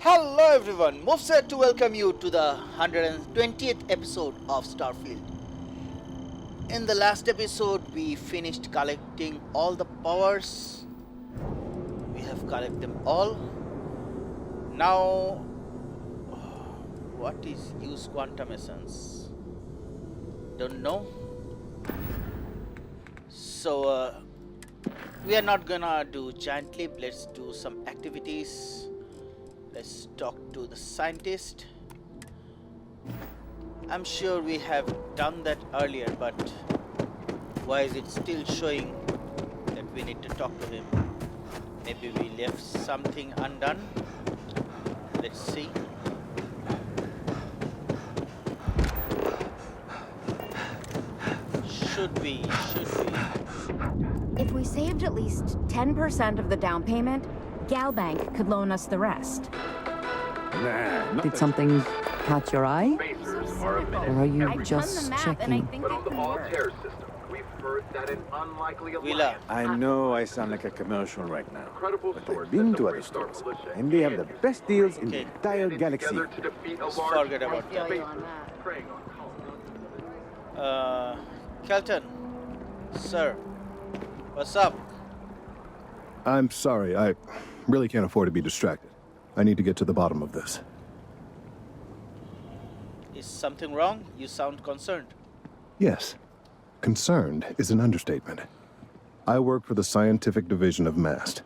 Hello everyone, MUFS here to welcome you to the 120th episode of Starfield. In the last episode, we finished collecting all the powers. We have collected them all. Now, what is use quantum essence? Don't know. So, we are not gonna do giant leap. Let's do some activities. Let's talk to the scientist. I'm sure we have done that earlier, but why is it still showing that we need to talk to him? Maybe we left something undone. Let's see. Should be. If we saved at least 10% of the down payment, Galbank could loan us the rest. Did something catch your eye? Or are you I've just done the math, and I checking? think But it on the can all work. terror system, we've heard that an unlikely Willa. alliance. I know I sound like a commercial right now, Incredible but source I've been that to the other Freestar stores, militia and they have the best deals in the Okay. entire banded galaxy. together to defeat a Let's large forget I about feel that. you on that. preying on colonists. Kelton, sir, what's up? I'm sorry, I really can't afford to be distracted. I need to get to the bottom of this. Is something wrong? You sound concerned. Yes, concerned is an understatement. I work for the scientific division of MAST.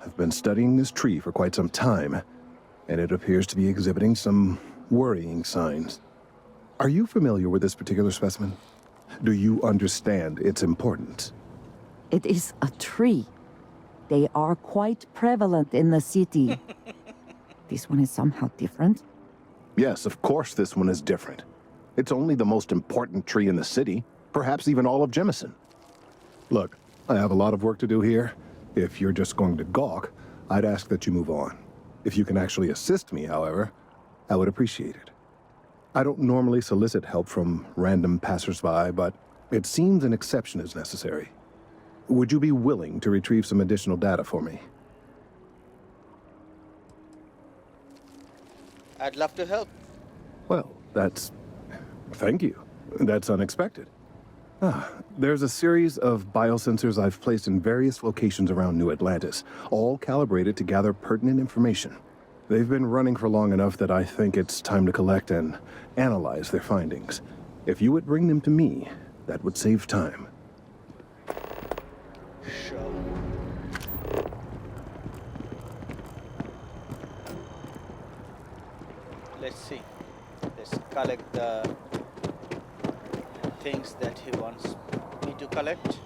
I've been studying this tree for quite some time, and it appears to be exhibiting some worrying signs. Are you familiar with this particular specimen? Do you understand its importance? It is a tree. They are quite prevalent in the city. This one is somehow different. Yes, of course this one is different. It's only the most important tree in the city, perhaps even all of Jemison. Look, I have a lot of work to do here. If you're just going to gawk, I'd ask that you move on. If you can actually assist me, however, I would appreciate it. I don't normally solicit help from random passersby, but it seems an exception is necessary. Would you be willing to retrieve some additional data for me? I'd love to help. Well, thank you. That's unexpected. There's a series of biosensors I've placed in various locations around New Atlantis, all calibrated to gather pertinent information. They've been running for long enough that I think it's time to collect and analyze their findings. If you would bring them to me, that would save time. Sure. Let's see. Let's collect the things that he wants me to collect.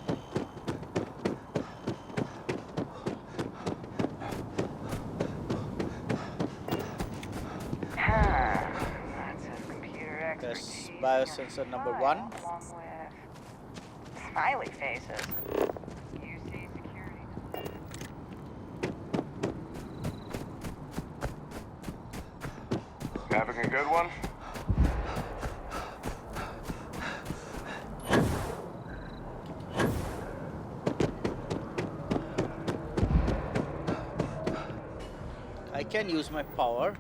That's his computer That's expertise. biosensor number 1. Along with smiley faces. UC security. Having a good one? I can use my power.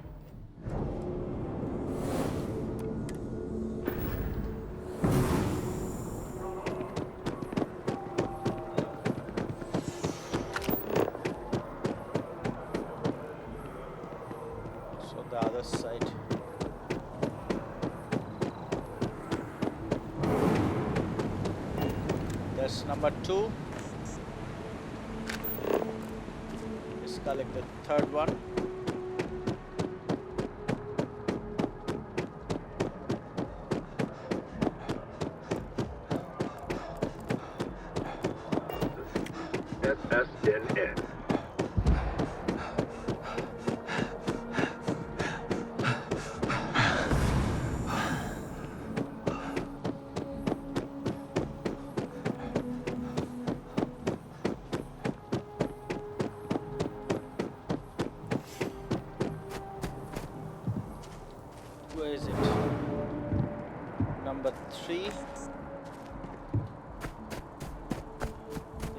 So the other side. That's number 2. Let's collect the third one. SSNN. Where is it? Number 3. You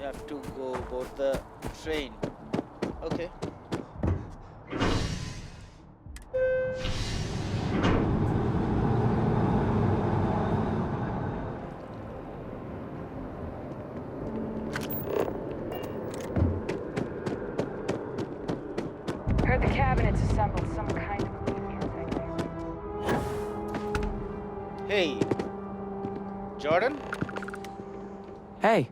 have to go aboard the train. Okay. cabinets assembled some kind of music. Hey, Jordan? Hey,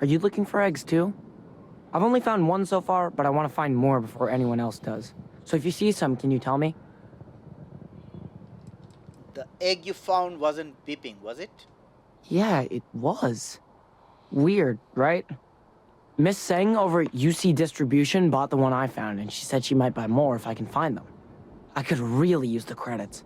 are you looking for eggs too? I've only found one so far, but I want to find more before anyone else does. So if you see some, can you tell me? The egg you found wasn't beeping, was it? Yeah, it was. Weird, right? Miss Seng over at UC Distribution bought the one I found, and she said she might buy more if I can find them. I could really use the credits.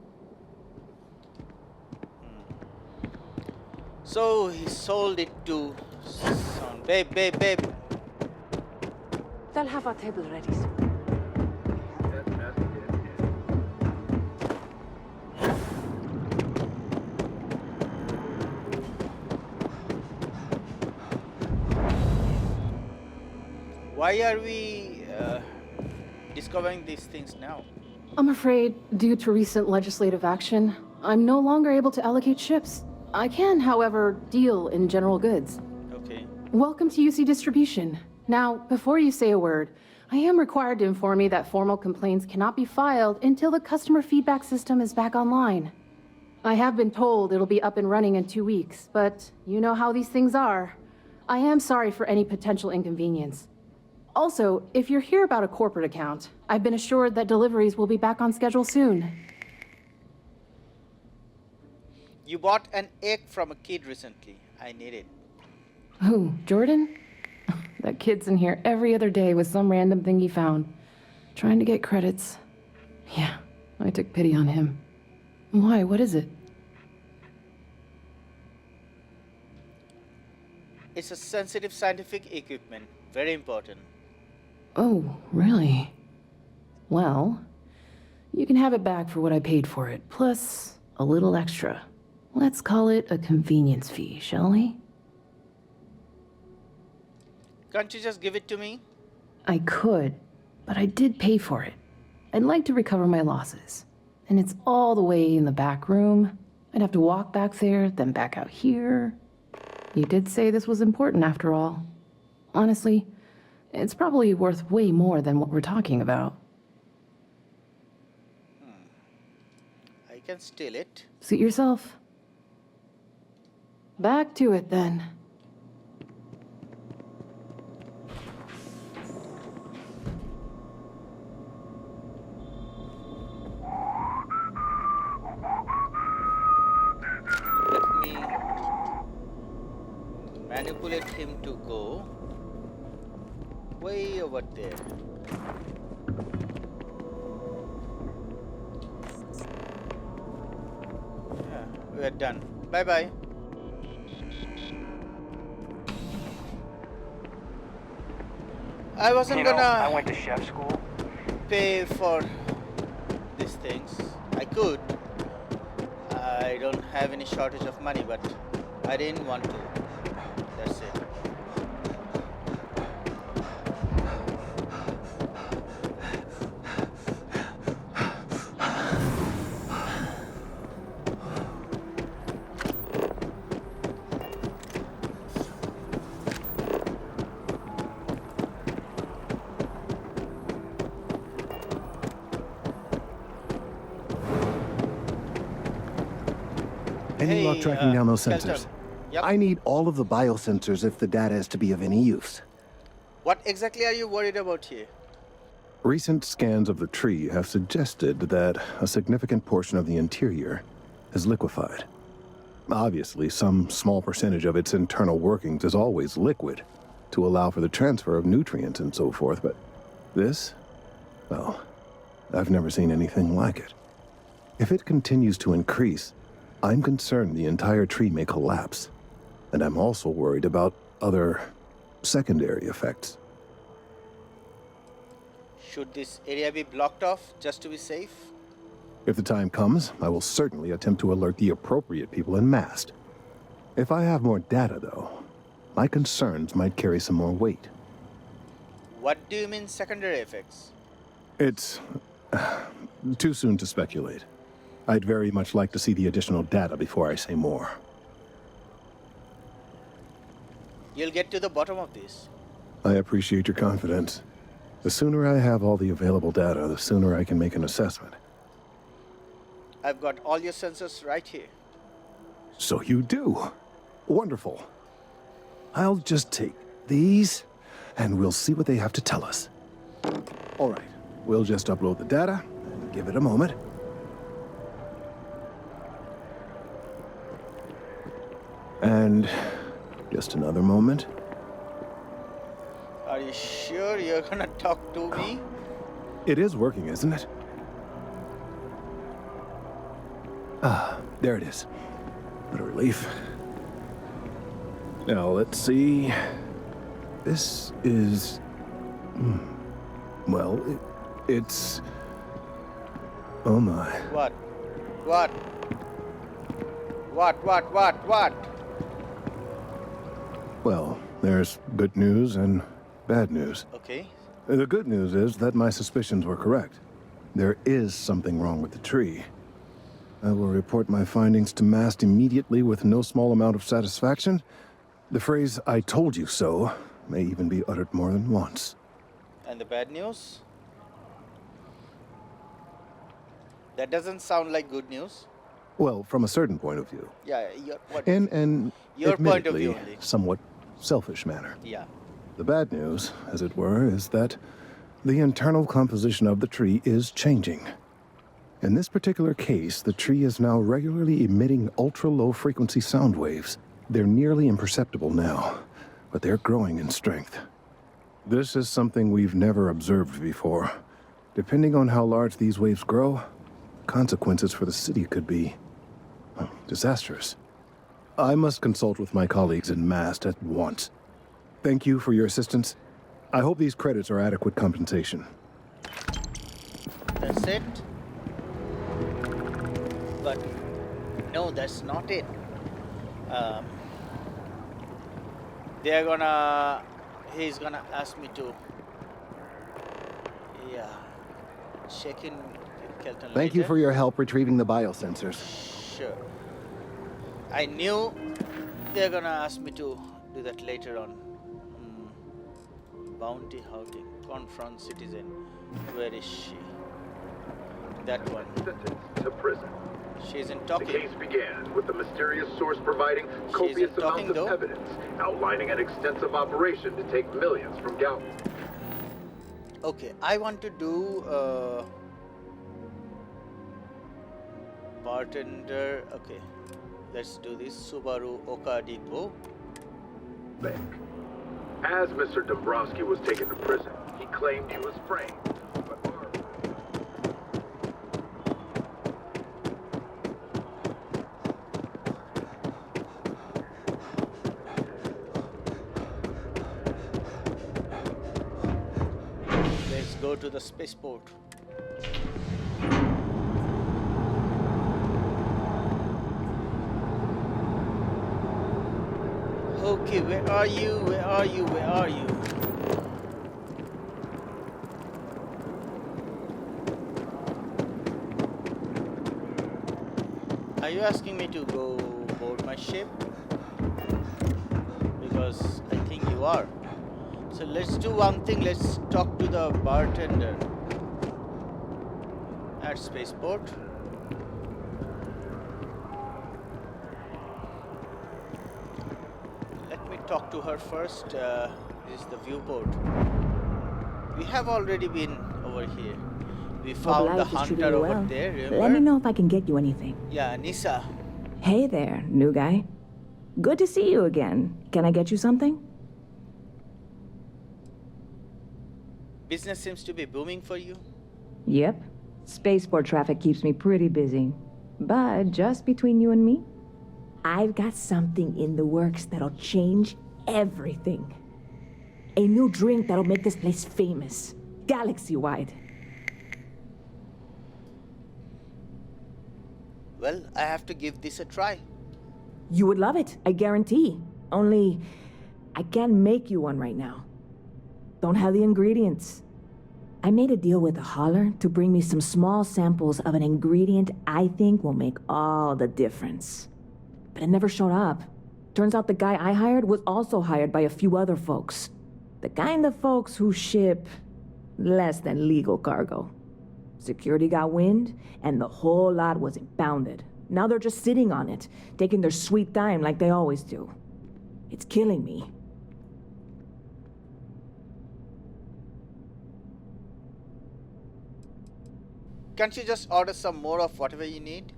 So he sold it to someone. Babe. They'll have our table ready soon. Why are we discovering these things now? I'm afraid, due to recent legislative action, I'm no longer able to allocate ships. I can, however, deal in general goods. Okay. Welcome to UC Distribution. Now, before you say a word, I am required to inform you that formal complaints cannot be filed until the customer feedback system is back online. I have been told it'll be up and running in 2 weeks, but you know how these things are. I am sorry for any potential inconvenience. Also, if you're here about a corporate account, I've been assured that deliveries will be back on schedule soon. You bought an egg from a kid recently. I need it. Who, Jordan? That kid's in here every other day with some random thing he found. Trying to get credits. Yeah, I took pity on him. Why, what is it? It's a sensitive scientific equipment. Very important. Oh, really? Well, you can have it back for what I paid for it, plus a little extra. Let's call it a convenience fee, shall we? Can't you just give it to me? I could, but I did pay for it. I'd like to recover my losses. And it's all the way in the back room. I'd have to walk back there, then back out here. You did say this was important after all. Honestly, it's probably worth way more than what we're talking about. I can steal it. Suit yourself. Back to it then. Let me manipulate him to go way over there. Yeah, we are done. Bye bye. I wasn't gonna I went to chef school. pay for these things. I could. I don't have any shortage of money, but I didn't want to. That's it. Any luck tracking down those Kelton. sensors? Yep. I need all of the biosensors if the data is to be of any use. What exactly are you worried about here? Recent scans of the tree have suggested that a significant portion of the interior is liquefied. Obviously, some small percentage of its internal workings is always liquid to allow for the transfer of nutrients and so forth, but this, well, I've never seen anything like it. If it continues to increase, I'm concerned the entire tree may collapse, and I'm also worried about other secondary effects. Should this area be blocked off just to be safe? If the time comes, I will certainly attempt to alert the appropriate people en masse. If I have more data, though, my concerns might carry some more weight. What do you mean secondary effects? It's too soon to speculate. I'd very much like to see the additional data before I say more. You'll get to the bottom of this. I appreciate your confidence. The sooner I have all the available data, the sooner I can make an assessment. I've got all your sensors right here. So you do. Wonderful. I'll just take these, and we'll see what they have to tell us. All right, we'll just upload the data and give it a moment. And just another moment. Are you sure you're gonna talk to me? It is working, isn't it? Ah, there it is. What a relief. Now, let's see. This is... Well, it's... Oh my. What? What? What? Well, there's good news and bad news. Okay. The good news is that my suspicions were correct. There is something wrong with the tree. I will report my findings to MAST immediately with no small amount of satisfaction. The phrase, "I told you so," may even be uttered more than once. And the bad news? That doesn't sound like good news. Well, from a certain point of view. Yeah, what? In an Your point of view admittedly only. somewhat selfish manner. Yeah. The bad news, as it were, is that the internal composition of the tree is changing. In this particular case, the tree is now regularly emitting ultra-low frequency sound waves. They're nearly imperceptible now, but they're growing in strength. This is something we've never observed before. Depending on how large these waves grow, consequences for the city could be disastrous. I must consult with my colleagues in MAST at once. Thank you for your assistance. I hope these credits are adequate compensation. That's it? But no, that's not it. He's gonna ask me to, check in with Kelton Thank you later. for your help retrieving the biosensors. Sure. I knew they're gonna ask me to do that later on. Bounty hunting. Confront citizen. Where is she? That one. Sentenced to prison. She isn't The talking. case began with the mysterious source providing copious isn't talking, amounts of though. evidence, outlining an extensive operation to take millions from Galvin. Okay, I want to do bartender. Okay, let's do this. Subaru Okadipo. Bank. As Mr. Dombrowski was taken to prison, he claimed he was framed. But Let's go to the spaceport. Okay, where are you? Where are you? Where are you? Are you asking me to go board my ship? Because I think you are. So let's do one thing. Let's talk to the bartender at spaceport. Let me talk to her first. This is the viewport. We have already been over here. We found the hunter over there, remember? Let me know if I can get you anything. Yeah, Nisa. Hey there, new guy. Good to see you again. Can I get you something? Business seems to be booming for you. Yep. Spaceport traffic keeps me pretty busy. But just between you and me, I've got something in the works that'll change everything. A new drink that'll make this place famous, galaxy-wide. Well, I have to give this a try. You would love it, I guarantee. Only, I can't make you one right now. Don't have the ingredients. I made a deal with a hauler to bring me some small samples of an ingredient I think will make all the difference. But it never showed up. Turns out the guy I hired was also hired by a few other folks. The kind of folks who ship less than legal cargo. Security got wind, and the whole lot was impounded. Now they're just sitting on it, taking their sweet time like they always do. It's killing me. Can't you just order some more of whatever you need?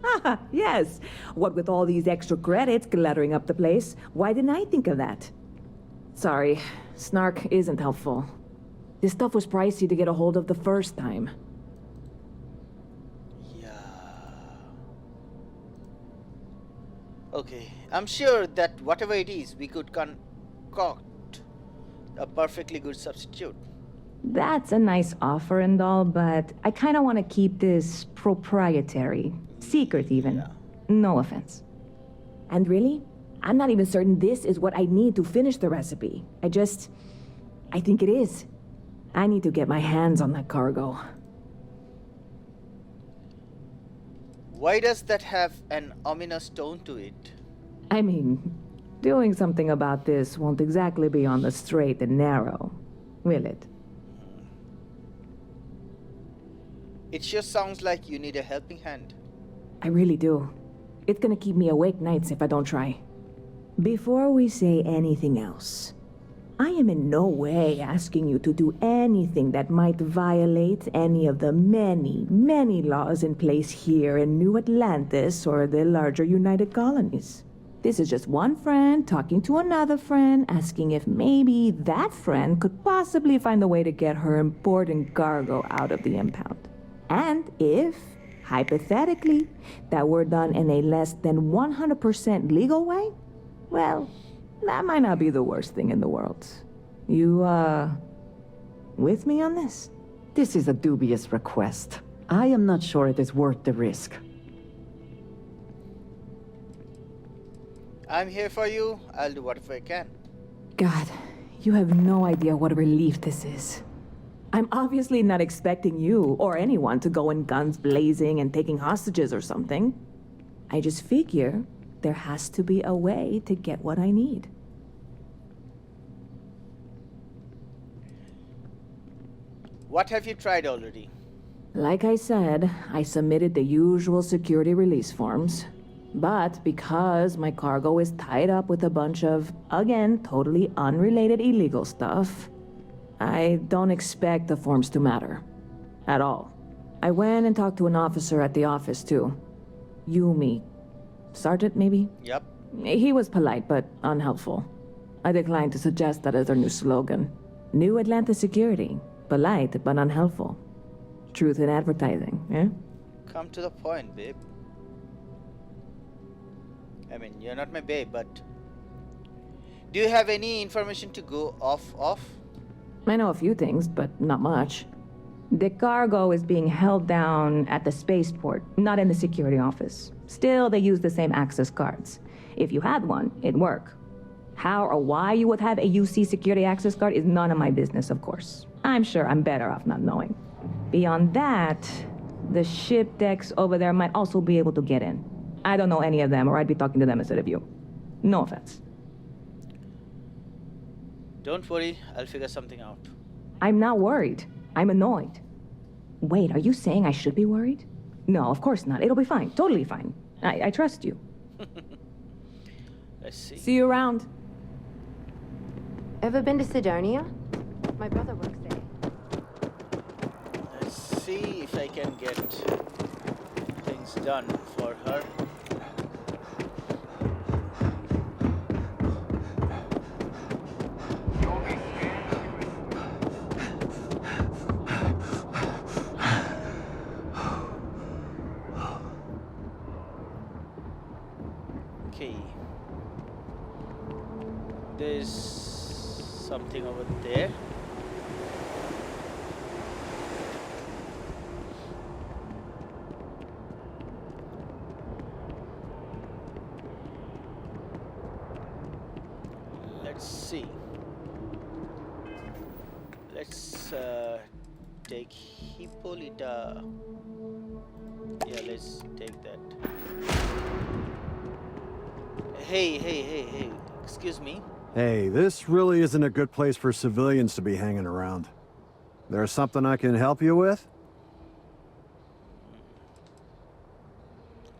Haha, yes. What with all these extra credits cluttering up the place, why didn't I think of that? Sorry, snark isn't helpful. This stuff was pricey to get a hold of the first time. Yeah. Okay, I'm sure that whatever it is, we could concoct a perfectly good substitute. That's a nice offer and all, but I kind of want to keep this proprietary. Secret, even. Yeah. No offense. And really, I'm not even certain this is what I need to finish the recipe. I think it is. I need to get my hands on that cargo. Why does that have an ominous tone to it? I mean, doing something about this won't exactly be on the straight and narrow, will it? It sure sounds like you need a helping hand. I really do. It's gonna keep me awake nights if I don't try. Before we say anything else, I am in no way asking you to do anything that might violate any of the many, many laws in place here in New Atlantis or the larger United Colonies. This is just one friend talking to another friend, asking if maybe that friend could possibly find a way to get her important cargo out of the impound. And if, hypothetically, that were done in a less than 100% legal way, well, that might not be the worst thing in the world. You, with me on this? This is a dubious request. I am not sure it is worth the risk. I'm here for you. I'll do whatever I can. God, you have no idea what a relief this is. I'm obviously not expecting you or anyone to go in guns blazing and taking hostages or something. I just figure there has to be a way to get what I need. What have you tried already? Like I said, I submitted the usual security release forms. But because my cargo is tied up with a bunch of, again, totally unrelated illegal stuff, I don't expect the forms to matter. At all. I went and talked to an officer at the office, too. Yumi. Sergeant, maybe? Yep. He was polite, but unhelpful. I declined to suggest that as our new slogan. New Atlanta Security. Polite, but unhelpful. Truth in advertising, eh? Come to the point, babe. I mean, you're not my babe, but... Do you have any information to go off of? I know a few things, but not much. The cargo is being held down at the spaceport, not in the security office. Still, they use the same access cards. If you had one, it'd work. How or why you would have a UC security access card is none of my business, of course. I'm sure I'm better off not knowing. Beyond that, the ship decks over there might also be able to get in. I don't know any of them, or I'd be talking to them instead of you. No offense. Don't worry, I'll figure something out. I'm not worried. I'm annoyed. Wait, are you saying I should be worried? No, of course not. It'll be fine. Totally fine. I trust you. Let's see. See you around. Ever been to Sidonia? My brother works there. Let's see if I can get things done for her. Okay. There's something over there. Let's see. Let's take Hippolyta. Yeah, let's take that. Hey. Excuse me. Hey, this really isn't a good place for civilians to be hanging around. There's something I can help you with?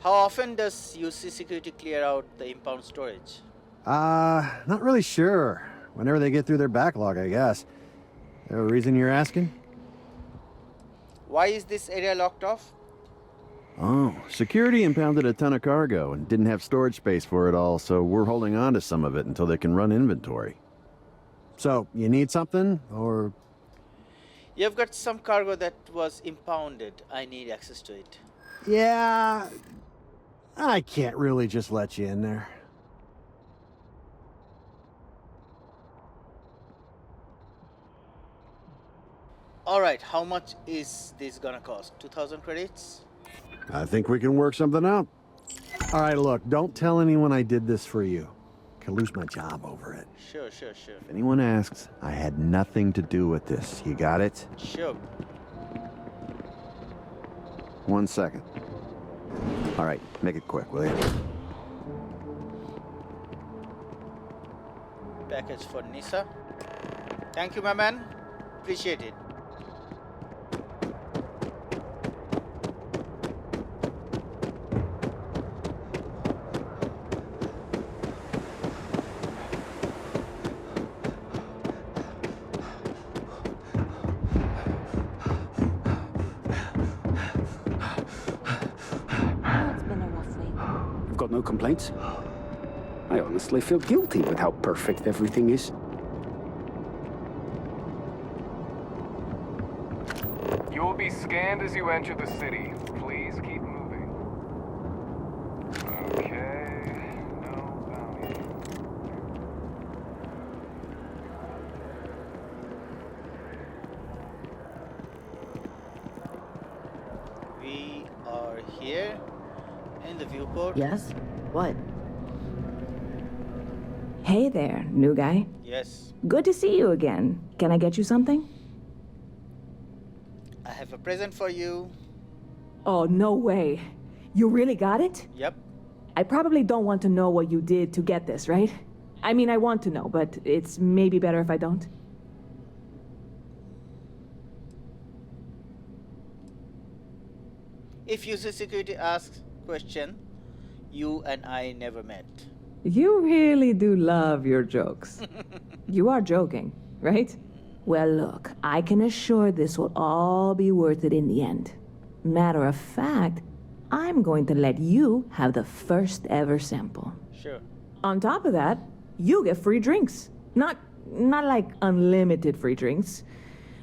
How often does UC security clear out the impound storage? Not really sure. Whenever they get through their backlog, I guess. There a reason you're asking? Why is this area locked off? Oh, security impounded a ton of cargo and didn't have storage space for it all, so we're holding on to some of it until they can run inventory. So, you need something, or...? You've got some cargo that was impounded. I need access to it. Yeah... I can't really just let you in there. Alright, how much is this gonna cost? 2,000 credits? I think we can work something out. All right, look, don't tell anyone I did this for you. Could lose my job over it. Sure. If anyone asks, I had nothing to do with this. You got it? Sure. 1 second. All right, make it quick, will you? Package for Nisa. Thank you, my man. Appreciate it. No complaints. I honestly feel guilty with how perfect everything is. You will be scanned as you enter the city. Please keep moving. Okay, no bounty. We are here in the viewport. Yes? What? Hey there, new guy. Yes. Good to see you again. Can I get you something? I have a present for you. Oh, no way. You really got it? Yep. I probably don't want to know what you did to get this, right? I mean, I want to know, but it's maybe better if I don't. If UC security asks question, you and I never met. You really do love your jokes. You are joking, right? Well, look, I can assure this will all be worth it in the end. Matter of fact, I'm going to let you have the first ever sample. Sure. On top of that, you get free drinks. Not like unlimited free drinks,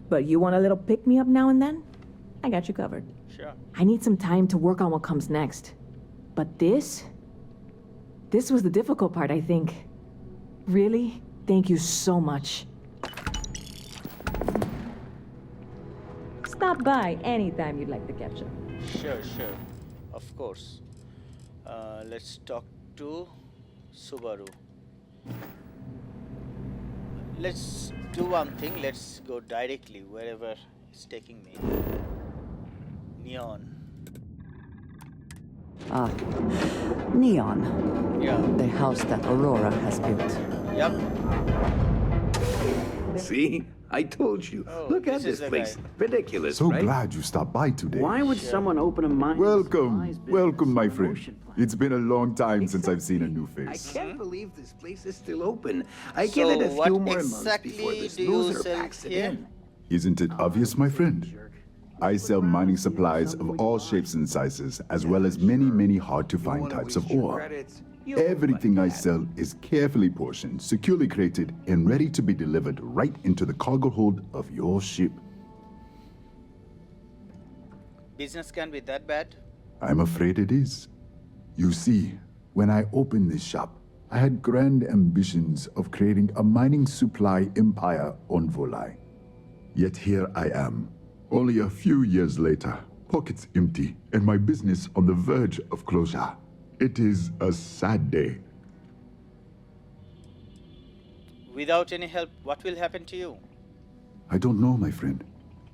but you want a little pick-me-up now and then? I got you covered. Sure. I need some time to work on what comes next. But this was the difficult part, I think. Really, thank you so much. Stop by anytime you'd like to catch up. Sure. Of course. Let's talk to Subaru. Let's do one thing. Let's go directly wherever it's taking me. Neon. Ah, Neon. Yeah. The house that Aurora has built. Yep. See? I told you. Oh, Look at this is this the place. guy. Ridiculous, So right? glad you stopped by today. Why would someone open a mine? Welcome, my friend. It's been a long time since I've seen a new I face. can't believe this place is still open. I give it a few more months before this loser packs it in. Isn't it obvious, my friend? I sell mining supplies of all shapes and sizes, as well as many hard-to-find types of ore. Everything I sell is carefully portioned, securely crated, and ready to be delivered right into the cargo hold of your ship. Business can be that bad? I'm afraid it is. You see, when I opened this shop, I had grand ambitions of creating a mining supply empire on Volai. Yet here I am, only a few years later, pockets empty, and my business on the verge of closure. It is a sad day. Without any help, what will happen to you? I don't know, my friend.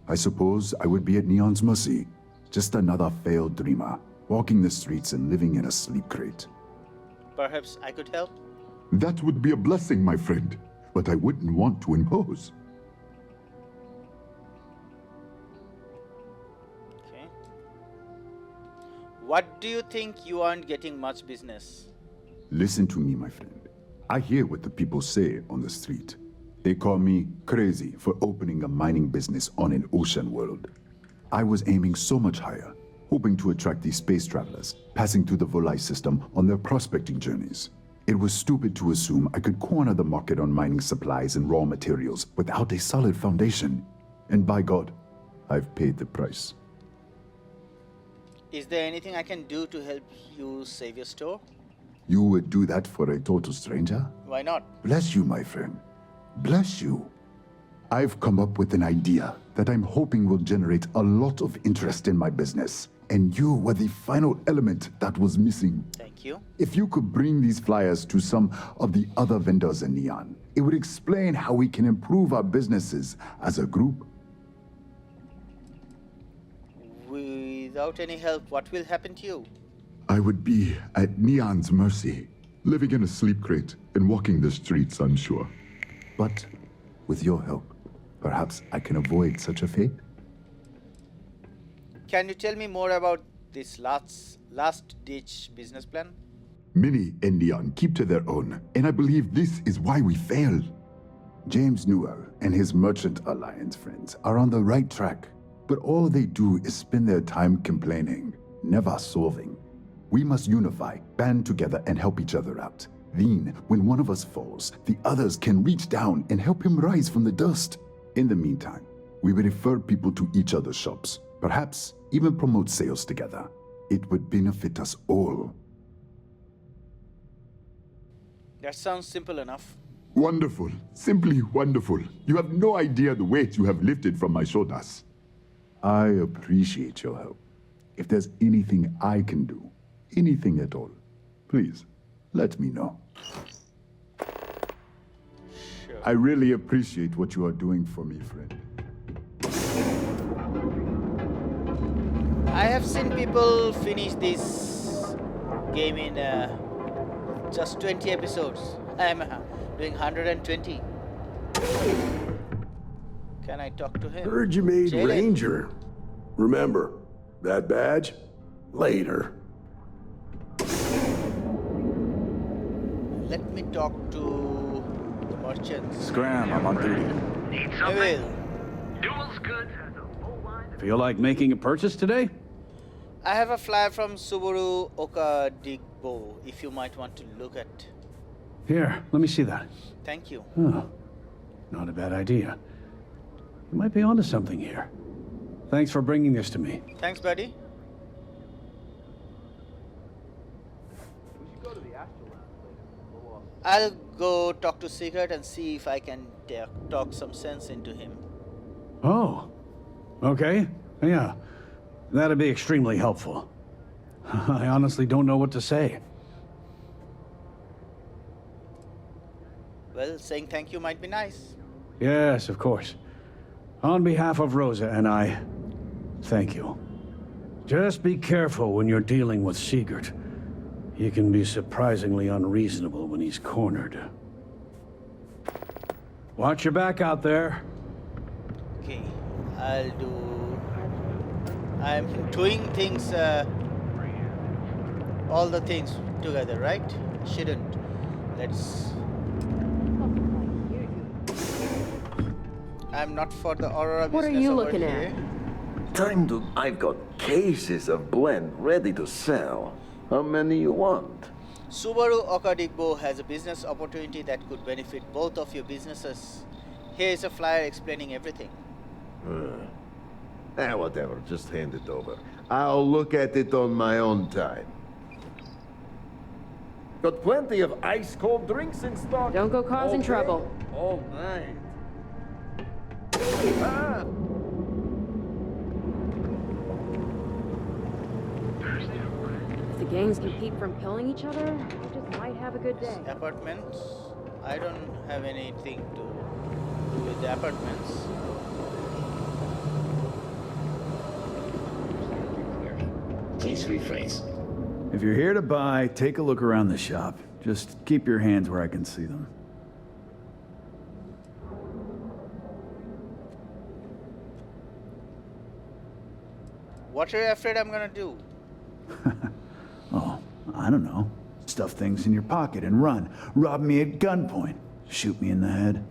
I suppose I would be at Neon's mercy. Just another failed dreamer, walking the streets and living in a sleep crate. Perhaps I could help? That would be a blessing, my friend, but I wouldn't want to impose. What do you think you aren't getting much business? Listen to me, my friend. I hear what the people say on the street. They call me crazy for opening a mining business on an ocean world. I was aiming so much higher, hoping to attract these space travelers, passing through the Volai system on their prospecting journeys. It was stupid to assume I could corner the market on mining supplies and raw materials without a solid foundation. And by God, I've paid the price. Is there anything I can do to help you save your store? You would do that for a total stranger? Why not? Bless you, my friend. Bless you. I've come up with an idea that I'm hoping will generate a lot of interest in my business. And you were the final element that was missing. Thank you. If you could bring these flyers to some of the other vendors in Neon, it would explain how we can improve our businesses as a group. Without any help, what will happen to you? I would be at Neon's mercy, living in a sleep crate and walking the streets, I'm sure. But with your help, perhaps I can avoid such a fate. Can you tell me more about this last-ditch business plan? Many in Neon keep to their own, and I believe this is why we fail. James Newell and his Merchant Alliance friends are on the right track, but all they do is spend their time complaining, never solving. We must unify, band together, and help each other out. Then, when one of us falls, the others can reach down and help him rise from the dust. In the meantime, we will refer people to each other's shops, perhaps even promote sales together. It would benefit us all. That sounds simple enough. Wonderful. Simply wonderful. You have no idea the weight you have lifted from my shoulders. I appreciate your help. If there's anything I can do, anything at all, please, let me know. Sure. I really appreciate what you are doing for me, friend. I have seen people finish this game in just 20 episodes. I am doing 120. Can I talk to him? Heard you made Jalen. Ranger. Remember, that badge? Later. Let me talk to the merchants. Scram, I'm on duty. Need I something? will. Duels Goods has a full line of... Feel like making a purchase today? I have a flyer from Subaru Okadigbo, if you might want to look at. Here, let me see that. Thank you. Oh, not a bad idea. You might be onto something here. Thanks for bringing this to me. Thanks, buddy. I'll go talk to Sigurd and see if I can talk some sense into him. Oh, okay. Yeah, that'd be extremely helpful. I honestly don't know what to say. Well, saying thank you might be nice. Yes, of course. On behalf of Rosa and I, thank you. Just be careful when you're dealing with Sigurd. He can be surprisingly unreasonable when he's cornered. Watch your back out there. Okay, I'm doing things, all the things together, right? Shouldn't. Let's... I'm not for the Aurora What are business you over looking here. Time to... I've got cases of blend ready to sell. How many you want? Subaru Okadigbo has a business opportunity that could benefit both of your businesses. Here is a flyer explaining everything. Whatever, just hand it over. I'll look at it on my own time. Got plenty of ice-cold drinks in stock. Don't go causing trouble. All night. If the gangs can keep from killing each other, we just might have a good day. Apartments? I don't have anything to do with the apartments. Please rephrase. If you're here to buy, take a look around the shop. Just keep your hands where I can see them. What are you afraid I'm gonna do? Oh, I don't know. Stuff things in your pocket and run. Rob me at gunpoint. Shoot me in the head.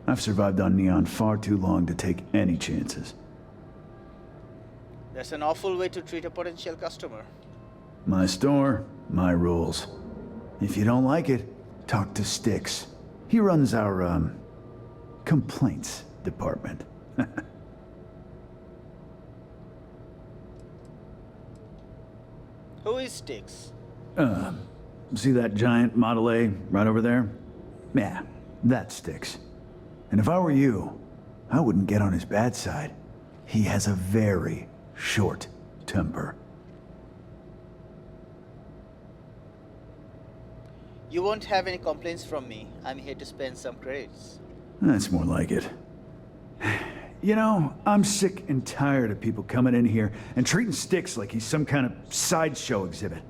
I've survived on Neon far too long to take any chances. That's an awful way to treat a potential customer. My store, my rules. If you don't like it, talk to Styx. He runs our, complaints department. Who is Styx? See that giant Model A right over there? Yeah, that Styx. And if I were you, I wouldn't get on his bad side. He has a very short temper. You won't have any complaints from me. I'm here to spend some credits. That's more like it. You know, I'm sick and tired of people coming in here and treating Styx like he's some kind of sideshow exhibit.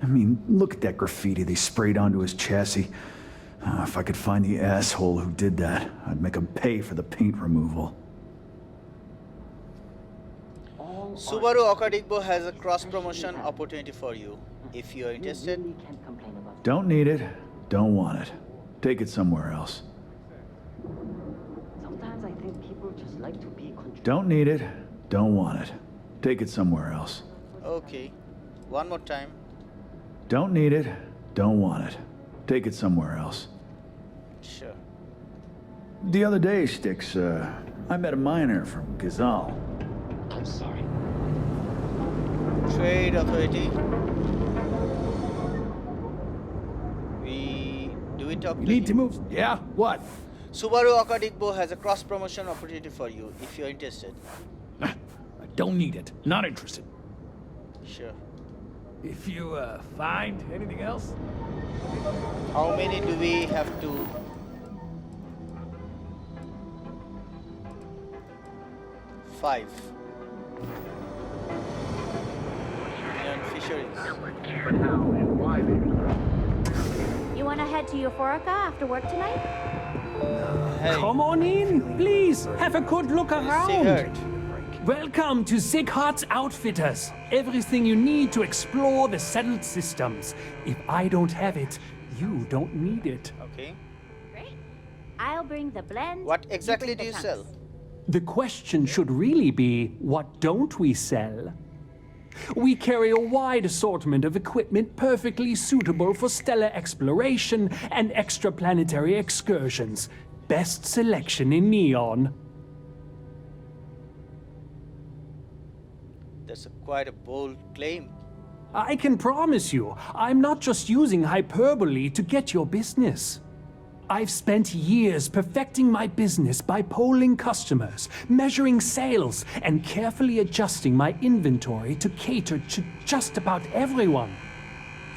I mean, look at that graffiti they sprayed onto his chassis. If I could find the asshole who did that, I'd make him pay for the paint removal. Subaru Okadigbo has a cross-promotion opportunity for you, if you're interested. Don't need it, don't want it. Take it somewhere else. Sometimes I think people just like to be controlled. Don't need it, don't want it. Take it somewhere else. Okay. One more time. Don't need it, don't want it. Take it somewhere else. Sure. The other day, Styx, I met a miner from Gazal. I'm sorry. Trade authority. Do we talk You need to move. Yeah, what? Subaru Okadigbo has a cross-promotion opportunity for you, if you're interested. I don't need it. Not interested. Sure. If you, find anything else? How many do we have to... Five. And fisheries. But how and why they You want to head to Euphorica after work tonight? Hey. Come on in, please. Have a good look around. Sigurd. Welcome to Sighardt's Outfitters. Everything you need to explore the settled systems. If I don't have it, you don't need it. Okay. Great. I'll bring the blend. What exactly do you sell? The question should really be, what don't we sell? We carry a wide assortment of equipment perfectly suitable for stellar exploration and extraplanetary excursions. Best selection in Neon. That's quite a bold claim. I can promise you, I'm not just using hyperbole to get your business. I've spent years perfecting my business by polling customers, measuring sales, and carefully adjusting my inventory to cater to just about everyone.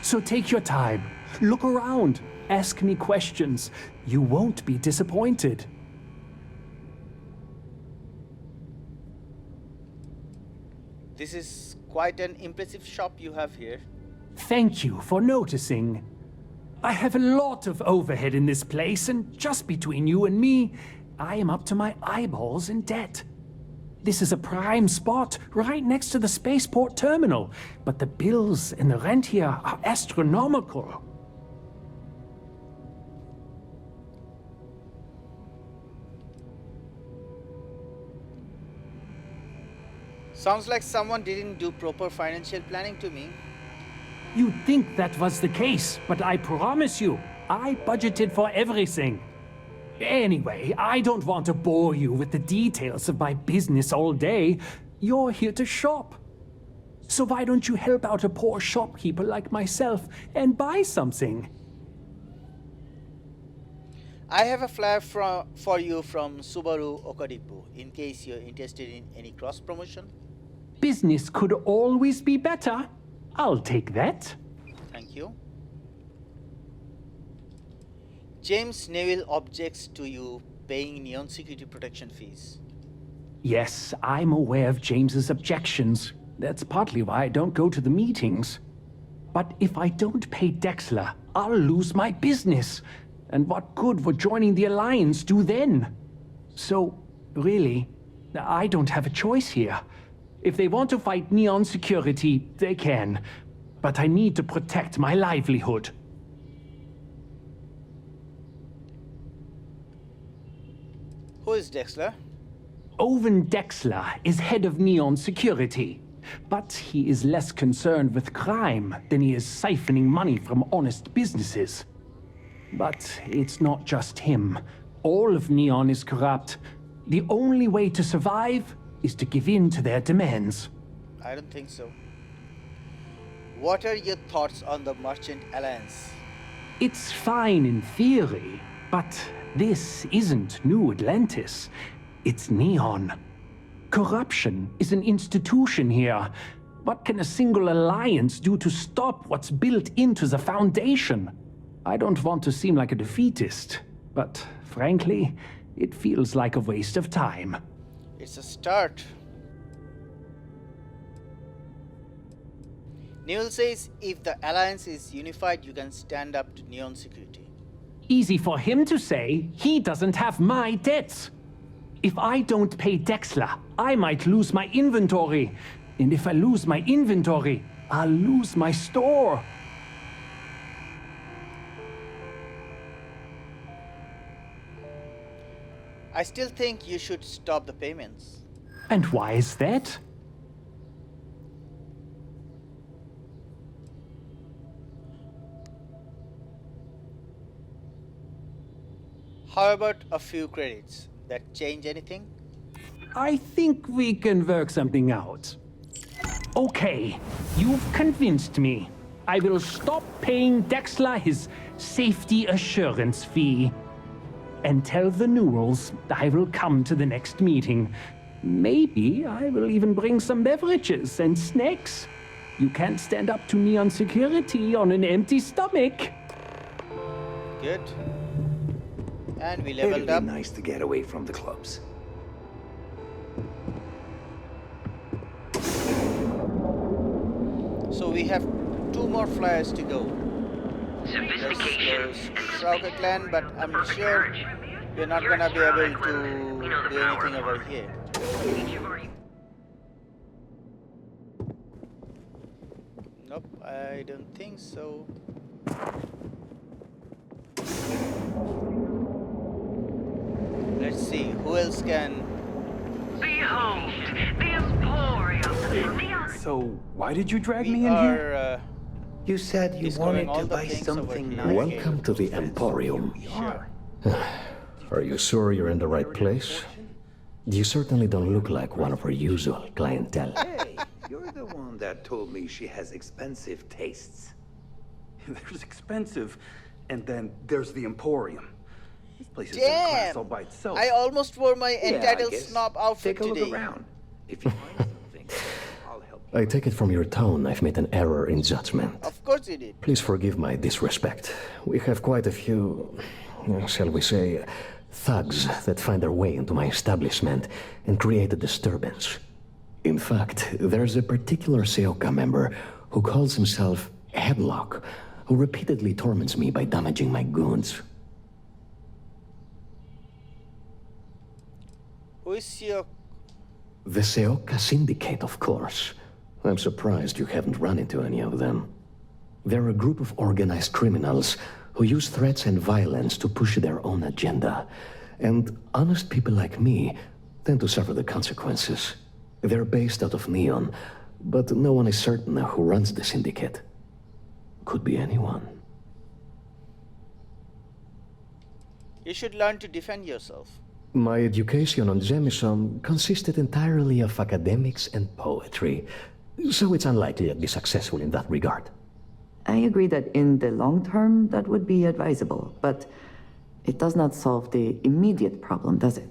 So take your time, look around, ask me questions. You won't be disappointed. This is quite an impressive shop you have here. Thank you for noticing. I have a lot of overhead in this place, and just between you and me, I am up to my eyeballs in debt. This is a prime spot, right next to the spaceport terminal, but the bills and the rent here are astronomical. Sounds like someone didn't do proper financial planning to me. You'd think that was the case, but I promise you, I budgeted for everything. Anyway, I don't want to bore you with the details of my business all day. You're here to shop. So why don't you help out a poor shopkeeper like myself and buy something? I have a flyer for you from Subaru Okadigbo, in case you're interested in any cross-promotion. Business could always be better. I'll take that. Thank you. James Neville objects to you paying Neon security protection fees. Yes, I'm aware of James's objections. That's partly why I don't go to the meetings. But if I don't pay Dexler, I'll lose my business. And what good would joining the Alliance do then? So, really, I don't have a choice here. If they want to fight Neon security, they can. But I need to protect my livelihood. Who is Dexler? Owen Dexler is head of Neon security. But he is less concerned with crime than he is siphoning money from honest businesses. But it's not just him. All of Neon is corrupt. The only way to survive is to give in to their demands. I don't think so. What are your thoughts on the Merchant Alliance? It's fine in theory, but this isn't New Atlantis. It's Neon. Corruption is an institution here. What can a single alliance do to stop what's built into the foundation? I don't want to seem like a defeatist, but frankly, it feels like a waste of time. It's a start. Newell says if the Alliance is unified, you can stand up to Neon security. Easy for him to say. He doesn't have my debts. If I don't pay Dexler, I might lose my inventory. And if I lose my inventory, I'll lose my store. I still think you should stop the payments. And why is that? How about a few credits? That change anything? I think we can work something out. Okay, you've convinced me. I will stop paying Dexler his safety assurance fee. And tell the Newells I will come to the next meeting. Maybe I will even bring some beverages and snacks. You can't stand up to Neon security on an empty stomach. Good. And we leveled up. It'd be nice to get away from the clubs. So we have 2 more flyers to go. Sophistication. South Clan, but I'm sure we're not gonna be able to do anything over here. Nope, I don't think so. Let's see, who else can... Behold, the Emporium. So, why did you drag me We in are, here? You said you discovering wanted all to the buy things something over nice. here. Welcome to the Emporium. Sure. Are you sure you're in the right place? You certainly don't look like one of our usual clientele. Hey, you're the one that told me she has expensive tastes. There's expensive, and then there's the Emporium. This place is in class all Damn! by itself. I almost wore my Yeah, I entitled guess. snob outfit Take a look today. around. If you find something, I'll help I take it from your tone I've made an error in judgment. Of course you did. Please forgive my disrespect. We have quite a few, shall we say, thugs that find their way into my establishment and create a disturbance. In fact, there's a particular Seoka member who calls himself Headlock, who repeatedly torments me by damaging my goods. Who is your... The Seoka Syndicate, of course. I'm surprised you haven't run into any of them. They're a group of organized criminals who use threats and violence to push their own agenda. And honest people like me tend to suffer the consequences. They're based out of Neon, but no one is certain who runs the syndicate. Could be anyone. You should learn to defend yourself. My education on Jemison consisted entirely of academics and poetry, so it's unlikely I'd be successful in that regard. I agree that in the long term, that would be advisable, but it does not solve the immediate problem, does it?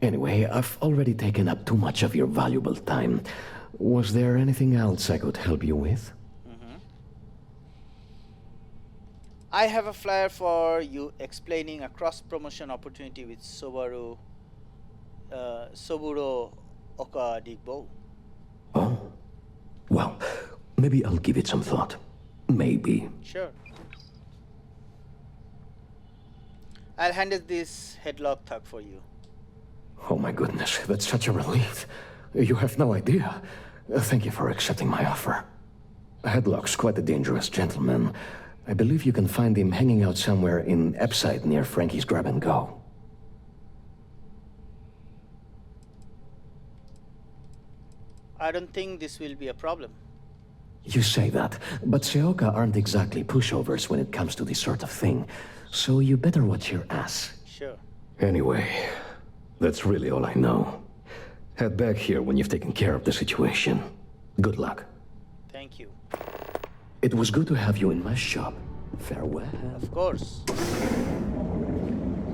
Anyway, I've already taken up too much of your valuable time. Was there anything else I could help you with? I have a flyer for you explaining a cross-promotion opportunity with Soburo Okadigbo. Oh? Well, maybe I'll give it some thought. Maybe. Sure. I'll handle this headlock thug for you. Oh my goodness, that's such a relief. You have no idea. Thank you for accepting my offer. Headlock's quite a dangerous gentleman. I believe you can find him hanging out somewhere in Epside near Frankie's Grab and Go. I don't think this will be a problem. You say that, but Seoka aren't exactly pushovers when it comes to this sort of thing, so you better watch your ass. Sure. Anyway, that's really all I know. Head back here when you've taken care of the situation. Good luck. Thank you. It was good to have you in my shop. Farewell. Of course.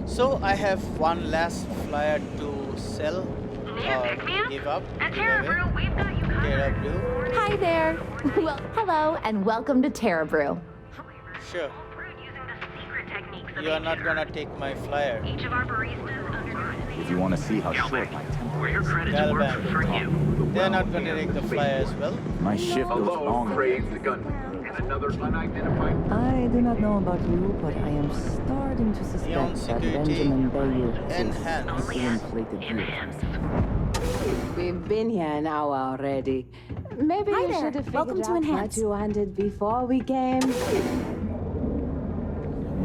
So I have one last flyer to sell or give up. At Terra Brew, we've got you covered. Terra Brew. Hi there. Well, hello and welcome to Terra Brew. Sure. You are not gonna take my flyer. Each of our baristas If you want to see how short my where your credits work for you. They're not gonna take the flyer as well. My shift goes long. Praise the gunman. And another unidentified. I do not know about you, but I am starting to Beyond suspect that security, Benjamin Bayou enhance. is inflated views. We've been here an hour already. Maybe Hi you there. should have Welcome figured to out Enhance. what you wanted before we came.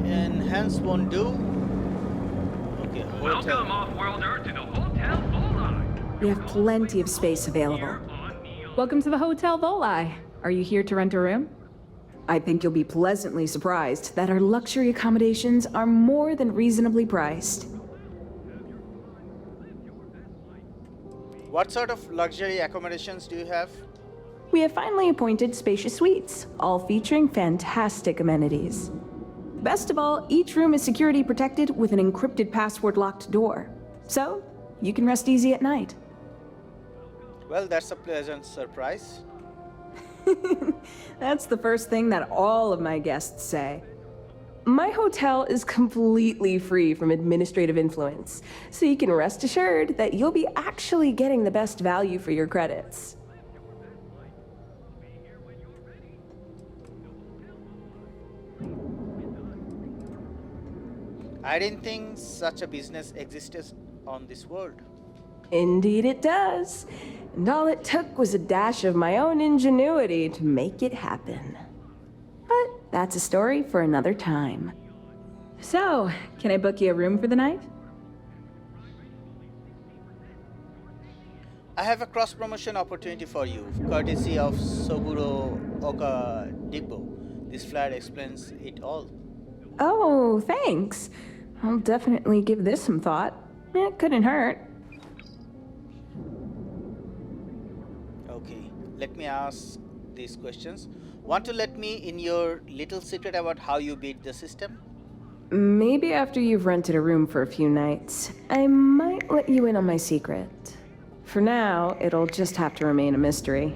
Enhance won't do. Okay, Welcome, off-worlder, to the Hotel Volai. We have plenty of space available. Welcome to the Hotel Volai. Are you here to rent a room? I think you'll be pleasantly surprised that our luxury accommodations are more than reasonably priced. What sort of luxury accommodations do you have? We have finally appointed spacious suites, all featuring fantastic amenities. Best of all, each room is security protected with an encrypted password-locked door. So, you can rest easy at night. Well, that's a pleasant surprise. That's the first thing that all of my guests say. My hotel is completely free from administrative influence, so you can rest assured that you'll be actually getting the best value for your credits. I didn't think such a business existed on this world. Indeed it does. And all it took was a dash of my own ingenuity to make it happen. But that's a story for another time. So, can I book you a room for the night? I have a cross-promotion opportunity for you, courtesy of Soguro Okadigbo. This flyer explains it all. Oh, thanks. I'll definitely give this some thought. It couldn't hurt. Okay, let me ask these questions. Want to let me in your little secret about how you beat the system? Maybe after you've rented a room for a few nights, I might let you in on my secret. For now, it'll just have to remain a mystery.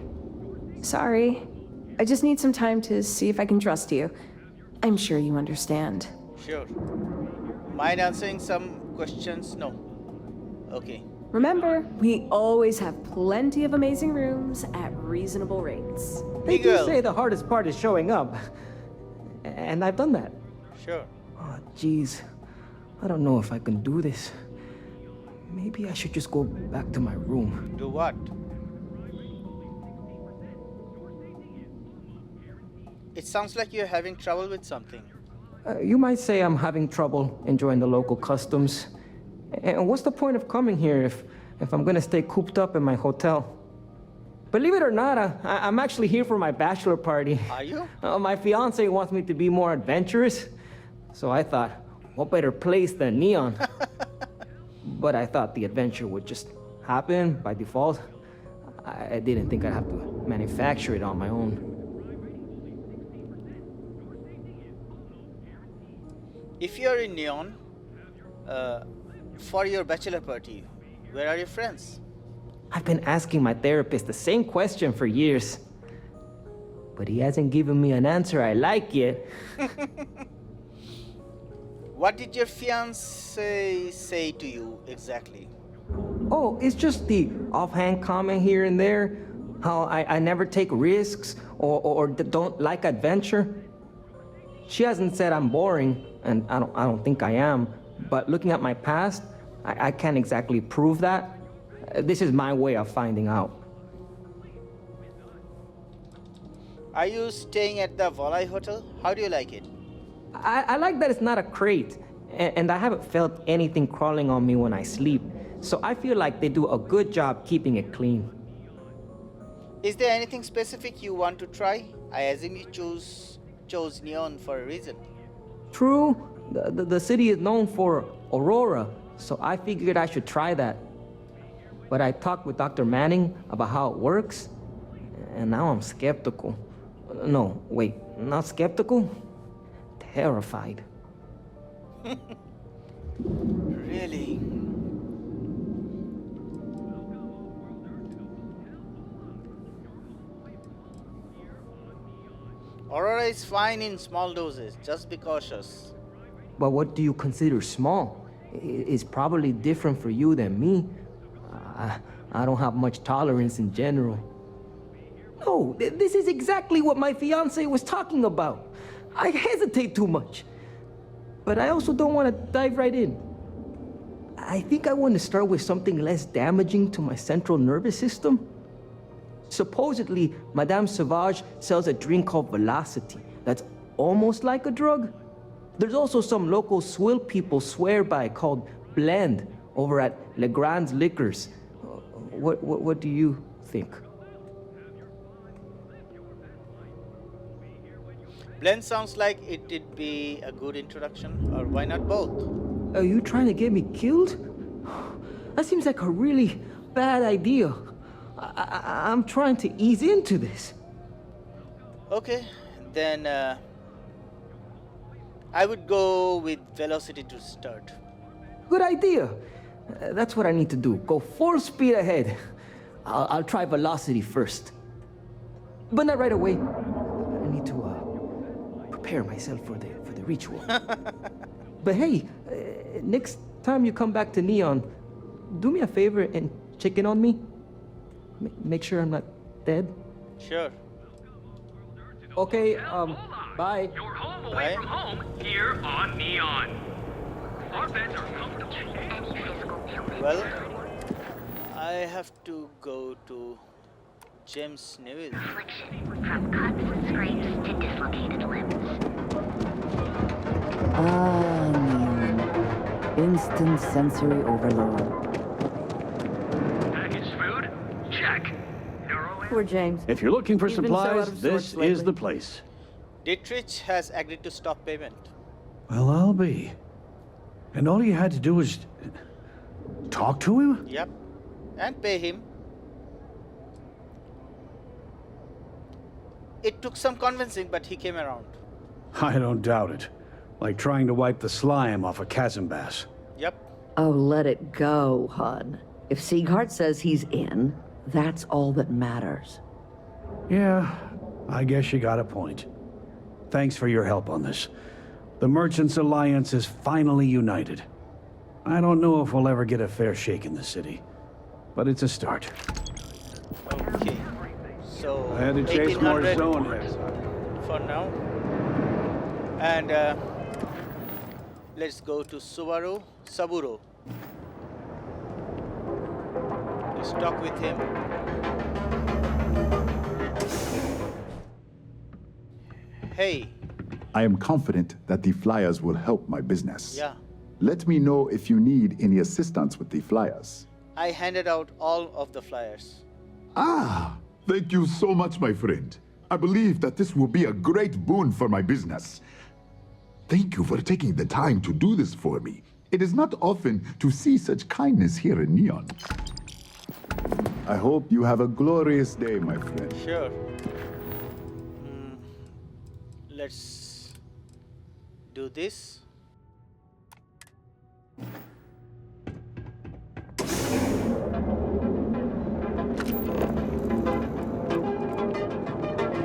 Sorry. I just need some time to see if I can trust you. I'm sure you understand. Sure. Mind answering some questions? No. Okay. Remember, we always have plenty of amazing rooms at reasonable rates. They do say the hardest part is showing up. And I've done that. Sure. Oh, jeez. I don't know if I can do this. Maybe I should just go back to my room. Do what? It sounds like you're having trouble with something. You might say I'm having trouble enjoying the local customs. And what's the point of coming here if I'm gonna stay cooped up in my hotel? Believe it or not, I'm actually here for my bachelor party. Are you? My fiance wants me to be more adventurous. So I thought, what better place than Neon? But I thought the adventure would just happen by default. I didn't think I'd have to manufacture it on my own. If you're in Neon, for your bachelor party, where are your friends? I've been asking my therapist the same question for years. But he hasn't given me an answer I like yet. What did your fiance say to you exactly? Oh, it's just the offhand comment here and there. How I never take risks or don't like adventure. She hasn't said I'm boring, and I don't think I am. But looking at my past, I can't exactly prove that. This is my way of finding out. Are you staying at the Volai Hotel? How do you like it? I like that it's not a crate, and I haven't felt anything crawling on me when I sleep, so I feel like they do a good job keeping it clean. Is there anything specific you want to try? I assume you chose Neon for a reason. True, the city is known for Aurora, so I figured I should try that. But I talked with Dr. Manning about how it works, and now I'm skeptical. No, wait, not skeptical? Terrified. Really? Aurora is fine in small doses, just be cautious. But what do you consider small? It's probably different for you than me. I don't have much tolerance in general. No, this is exactly what my fiance was talking about. I hesitate too much. But I also don't want to dive right in. I think I want to start with something less damaging to my central nervous system. Supposedly, Madame Sauvage sells a drink called Velocity that's almost like a drug. There's also some local swill people swear by called Blend over at Legrand's Liquors. What do you think? Blend sounds like it'd be a good introduction, or why not both? Are you trying to get me killed? That seems like a really bad idea. I'm trying to ease into this. Okay, then I would go with Velocity to start. Good idea. That's what I need to do. Go full speed ahead. I'll try Velocity first. But not right away. I need to prepare myself for the ritual. But hey, next time you come back to Neon, do me a favor and check in on me. Make sure I'm not dead. Sure. Okay, bye. You're home away from home here on Neon. Our beds are comfortable. Well, I have to go to James Neville. From cuts, scrapes to dislocated limbs. Ah, Neon. Instant sensory overload. Packaged food? Check. Poor James. If you're looking for He's been so out supplies, of this sorts lately. is the place. Dietrich has agreed to stop payment. Well, I'll be. And all you had to do was talk to him? Yep. And pay him. It took some convincing, but he came around. I don't doubt it. Like trying to wipe the slime off a chasm bass. Yep. Oh, let it go, hon. If Sieghart says he's in, that's all that matters. Yeah, I guess you got a point. Thanks for your help on this. The Merchants Alliance is finally united. I don't know if we'll ever get a fair shake in the city, but it's a start. Okay. So I had to chase more 1800 zone heads. for now. And let's go to Saburo. Let's talk with him. Hey. I am confident that the flyers will help my business. Yeah. Let me know if you need any assistance with the flyers. I handed out all of the flyers. Ah, thank you so much, my friend. I believe that this will be a great boon for my business. Thank you for taking the time to do this for me. It is not often to see such kindness here in Neon. I hope you have a glorious day, my friend. Sure. Let's do this.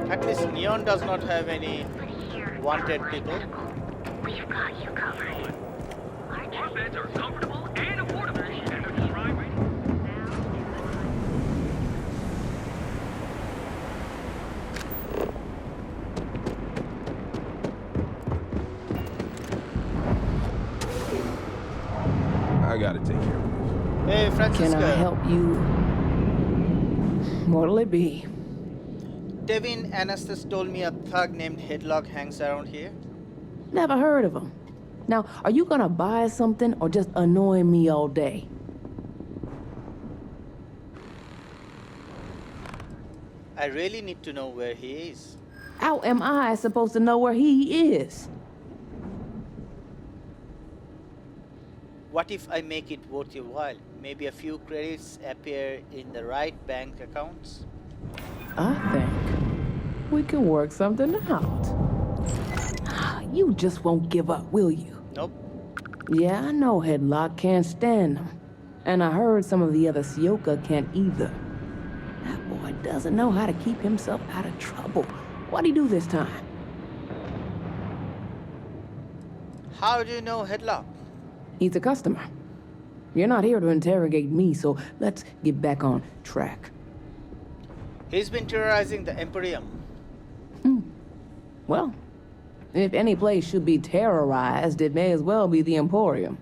At least Neon does not have any wanted people. We've got you covered. Our beds are comfortable and affordable. And the crime rate. I gotta take care of this. Hey, Francisco. Can I help you? What'll it be? Devin Anastas told me a thug named Headlock hangs around here. Never heard of him. Now, are you gonna buy something or just annoy me all day? I really need to know where he is. How am I supposed to know where he is? What if I make it worth your while? Maybe a few credits appear in the right bank accounts? I think we can work something out. You just won't give up, will you? Nope. Yeah, I know Headlock can't stand him. And I heard some of the other Sioka can't either. That boy doesn't know how to keep himself out of trouble. What'd he do this time? How do you know Headlock? He's a customer. You're not here to interrogate me, so let's get back on track. He's been terrorizing the Emporium. Well, if any place should be terrorized, it may as well be the Emporium.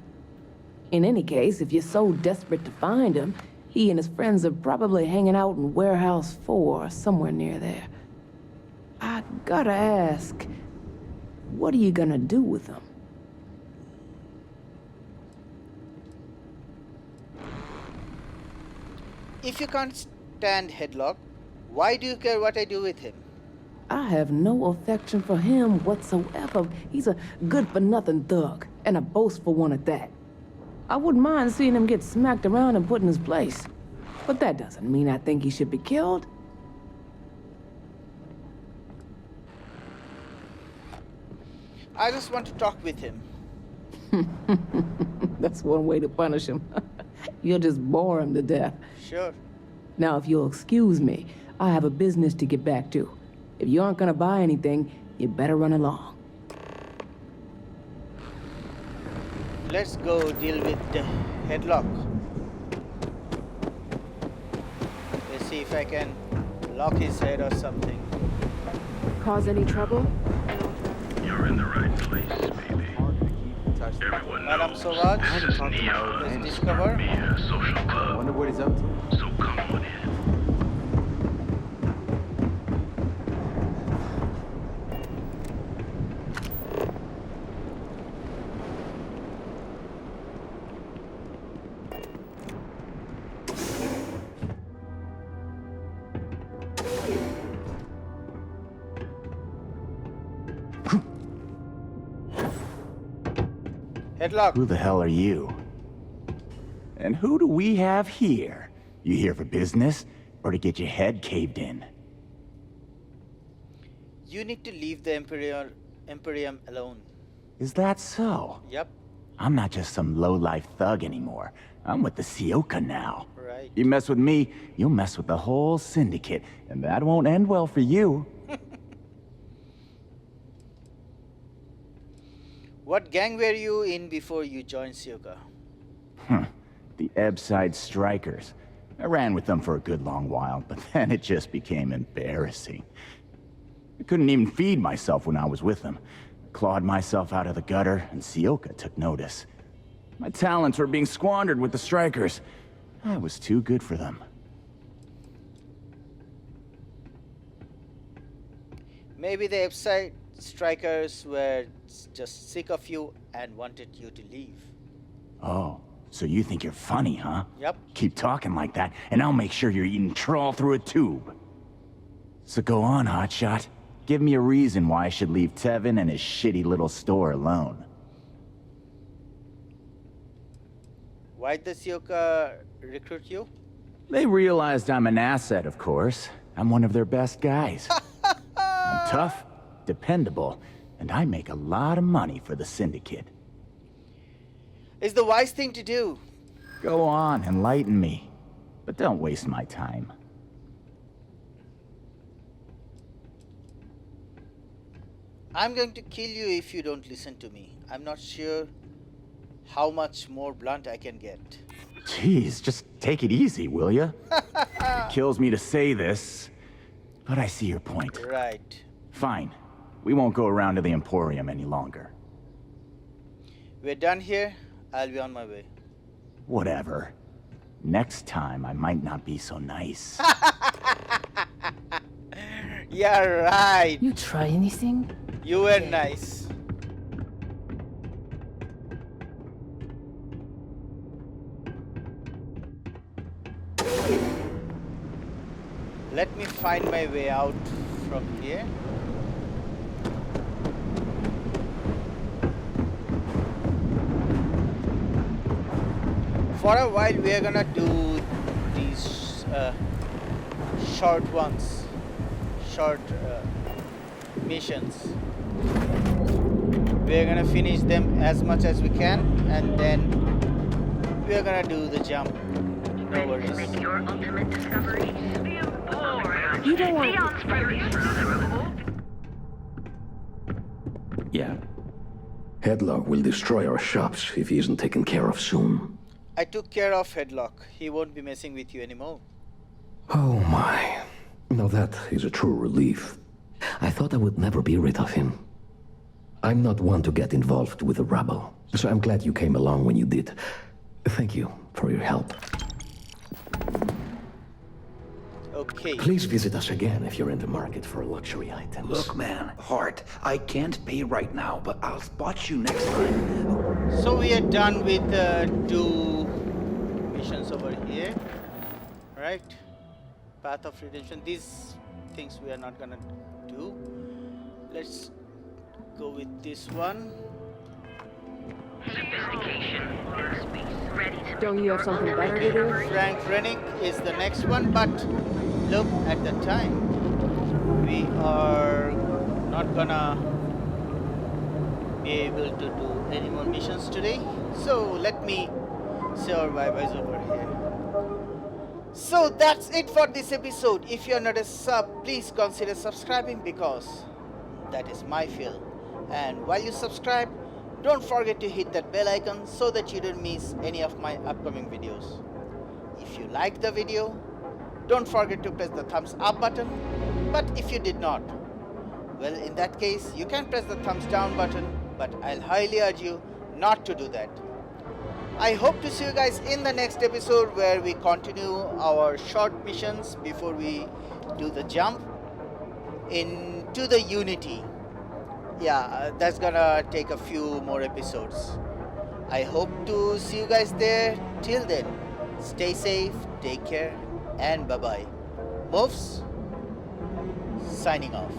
In any case, if you're so desperate to find him, he and his friends are probably hanging out in Warehouse 4, somewhere near there. I gotta ask, what are you gonna do with him? If you can't stand Headlock, why do you care what I do with him? I have no affection for him whatsoever. He's a good-for-nothing thug, and a boastful one at that. I wouldn't mind seeing him get smacked around and put in his place. But that doesn't mean I think he should be killed. I just want to talk with him. That's one way to punish him. You'll just bore him to death. Sure. Now, if you'll excuse me, I have a business to get back to. If you aren't gonna buy anything, you better run along. Let's go deal with the Headlock. Let's see if I can lock his head or something. Cause any trouble? You're in the right place, baby. Everyone Madam knows Sauvage, this is Neon. let's discover. Be a social club. I wonder what he's up to. So come on in. Headlock. Who the hell are you? And who do we have here? You here for business, or to get your head caved in? You need to leave the Emporium alone. Is that so? Yep. I'm not just some low-life thug anymore. I'm with the Sioka now. Right. You mess with me, you'll mess with the whole syndicate, and that won't end well for you. What gang were you in before you joined Sioka? The Ebbside Strikers. I ran with them for a good long while, but then it just became embarrassing. I couldn't even feed myself when I was with them. Clawed myself out of the gutter, and Sioka took notice. My talents were being squandered with the Strikers. I was too good for them. Maybe the Ebbside Strikers were just sick of you and wanted you to leave. Oh, so you think you're funny, huh? Yep. Keep talking like that, and I'll make sure you're eating trawl through a tube. So go on, hotshot. Give me a reason why I should leave Tevin and his shitty little store alone. Why'd the Sioka recruit you? They realized I'm an asset, of course. I'm one of their best guys. I'm tough, dependable, and I make a lot of money for the Syndicate. It's the wise thing to do. Go on, enlighten me. But don't waste my time. I'm going to kill you if you don't listen to me. I'm not sure how much more blunt I can get. Jeez, just take it easy, will ya? Kills me to say this, but I see your point. Right. Fine. We won't go around to the Emporium any longer. We're done here. I'll be on my way. Whatever. Next time, I might not be so nice. Yeah, right. You try anything? You were nice. Let me find my way out from here. For a while we are gonna do these short ones, short missions. We are gonna finish them as much as we can, and then we are gonna do the jump. No worries. Your ultimate discovery. You don't want Yeah. Headlock will destroy our shops if he isn't taken care of soon. I took care of Headlock. He won't be messing with you anymore. Oh my. Now that is a true relief. I thought I would never be rid of him. I'm not one to get involved with the rabble, so I'm glad you came along when you did. Thank you for your help. Okay. Please visit us again if you're in the market for luxury items. Look, man, Hart, I can't pay right now, but I'll spot you next time. So we are done with the 2 missions over here, right? Path of Redemption. These things we are not gonna do. Let's go with this one. Don't you have something better to do? Frank Rennick is the next one, but look at the time. We are not gonna be able to do any more missions today. So let me say our bye-byes over here. So that's it for this episode. If you're not a sub, please consider subscribing because that is my feel. And while you subscribe, don't forget to hit that bell icon so that you don't miss any of my upcoming videos. If you liked the video, don't forget to press the thumbs up button. But if you did not, well, in that case, you can press the thumbs down button, but I'll highly urge you not to do that. I hope to see you guys in the next episode where we continue our short missions before we do the jump into the Unity. Yeah, that's gonna take a few more episodes. I hope to see you guys there. Till then, stay safe, take care, and bye-bye. MUFS, signing off.